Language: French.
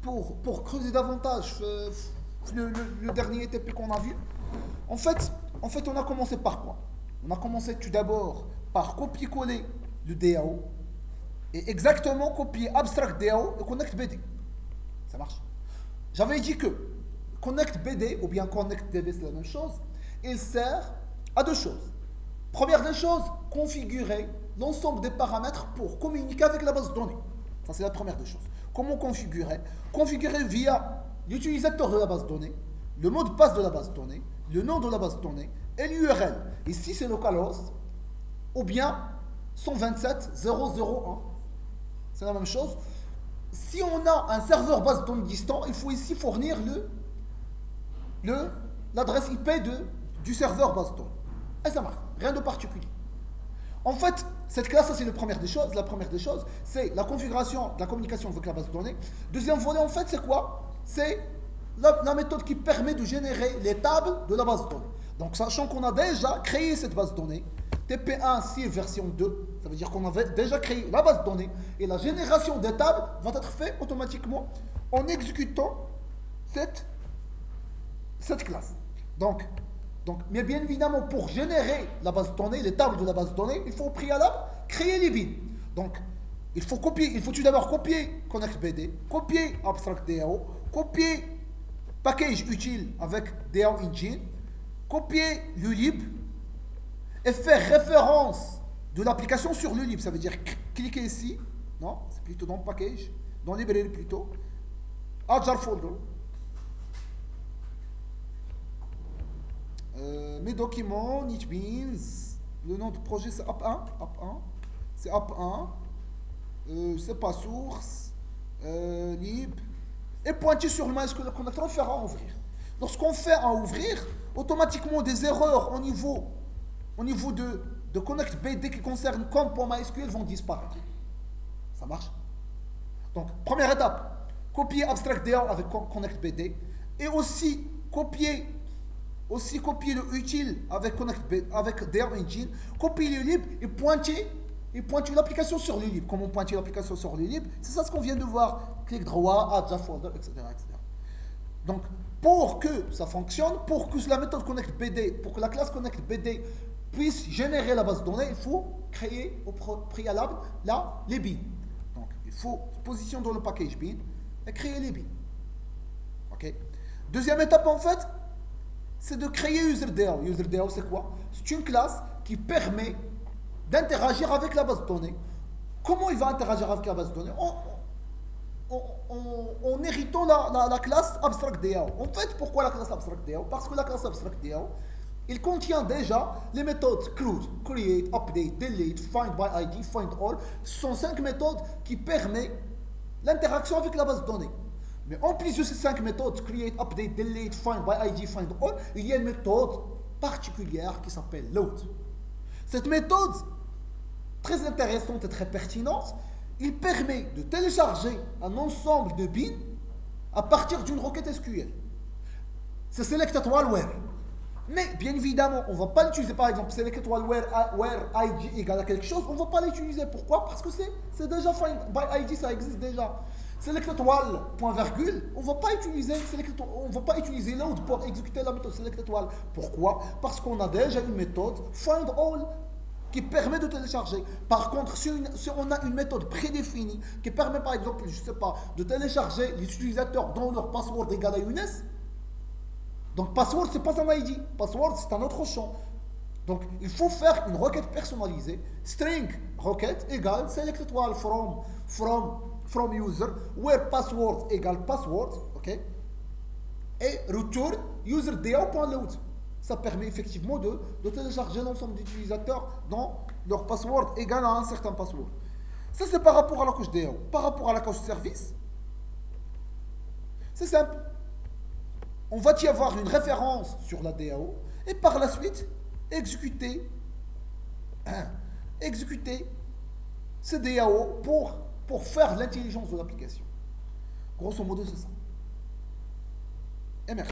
pour creuser davantage le dernier TP qu'on a vu. En fait, on a commencé par quoi? On a commencé tout d'abord par copier-coller le DAO et exactement copier abstract DAO et connect BD. Ça marche. J'avais dit que connect BD ou bien connect DB, c'est la même chose. Il sert à deux choses. Première des choses, configurer l'ensemble des paramètres pour communiquer avec la base de données. Ça, c'est la première des choses. Comment configurer? Configurer via l'utilisateur de la base de données, le mot de passe de la base de données, le nom de la base de données et l'URL. Ici, c'est localhost ou bien 127.0.0.1. C'est la même chose. Si on a un serveur base de données distant, il faut ici fournir l'adresse IP du serveur base de données. Et ça marche. Rien de particulier. En fait, cette classe, ça c'est la première des choses. La première des choses, c'est la configuration de la communication avec la base de données. Deuxième volet, en fait, c'est quoi? C'est la méthode qui permet de générer les tables de la base de données. Donc, sachant qu'on a déjà créé cette base de données, TP1 CIR version 2, ça veut dire qu'on avait déjà créé la base de données et la génération des tables va être faite automatiquement en exécutant cette classe. Donc, mais bien évidemment, pour générer la base de données, les tables de la base de données, il faut au préalable créer les bins. Donc, il faut tout d'abord copier ConnectBD, copier AbstractDAO, copier package utile avec DAO Engine, copier l'ULib et faire référence de l'application sur l'ULib. Ça veut dire cliquer ici, non, c'est plutôt dans package, dans librairie plutôt, add jar folder. Mes documents, NetBeans, le nom du projet c'est app1, c'est app1, c'est pas source, lib, et pointer sur le MySQL connector, on fera ouvrir. Lorsqu'on fait à ouvrir, automatiquement des erreurs au niveau de ConnectBD qui concernent comp.mysql vont disparaître. Ça marche? Donc, première étape, copier AbstractDAO avec ConnectBD et aussi copier le utile avec DAO Engine, copier le lib et pointer l'application sur le lib. Comment pointer l'application sur le lib? C'est ça ce qu'on vient de voir. Clic droit, add jar folder, etc., etc. Donc, pour que ça fonctionne, pour que la méthode ConnectBD, pour que la classe ConnectBD puisse générer la base de données, il faut créer au préalable les bins. Donc, il faut positionner dans le package bin et créer les bins. Ok. Deuxième étape, en fait, c'est de créer UserDAO. UserDAO, c'est quoi? C'est une classe qui permet d'interagir avec la base de données. Comment il va interagir avec la base de données? En héritant la classe AbstractDAO. En fait, pourquoi la classe AbstractDAO? Parce que la classe AbstractDAO, il contient déjà les méthodes CRUD, Create, Update, Delete, Find by ID, Find All. Ce sont 5 méthodes qui permettent l'interaction avec la base de données. Mais en plus de ces 5 méthodes, Create, Update, Delete, Find by ID, Find All, il y a une méthode particulière qui s'appelle Load. Cette méthode, très intéressante et très pertinente, il permet de télécharger un ensemble de bins à partir d'une requête SQL. C'est Selected Where. Mais bien évidemment, on ne va pas l'utiliser, par exemple, Selected Where ID égale à quelque chose, on ne va pas l'utiliser. Pourquoi? Parce que c'est déjà Find by ID, ça existe déjà. Selected wall, point virgule, on ne va pas utiliser load pour exécuter la méthode selected wall. Pourquoi? Parce qu'on a déjà une méthode find all qui permet de télécharger. Par contre, si on a une méthode prédéfinie qui permet par exemple, je ne sais pas, de télécharger les utilisateurs dont leur password égale à UNS, donc password c'est pas un ID, password c'est un autre champ. Donc il faut faire une requête personnalisée, string requête égale selected wall from user, where password égale password, ok, et return userdao.load. Ça permet effectivement de télécharger l'ensemble d'utilisateurs dont leur password égale à un certain password. Ça c'est par rapport à la couche DAO. Par rapport à la couche service, c'est simple. On va y avoir une référence sur la DAO et par la suite exécuter ce DAO pour faire l'intelligence de l'application. Grosso modo, c'est ça. Et merci.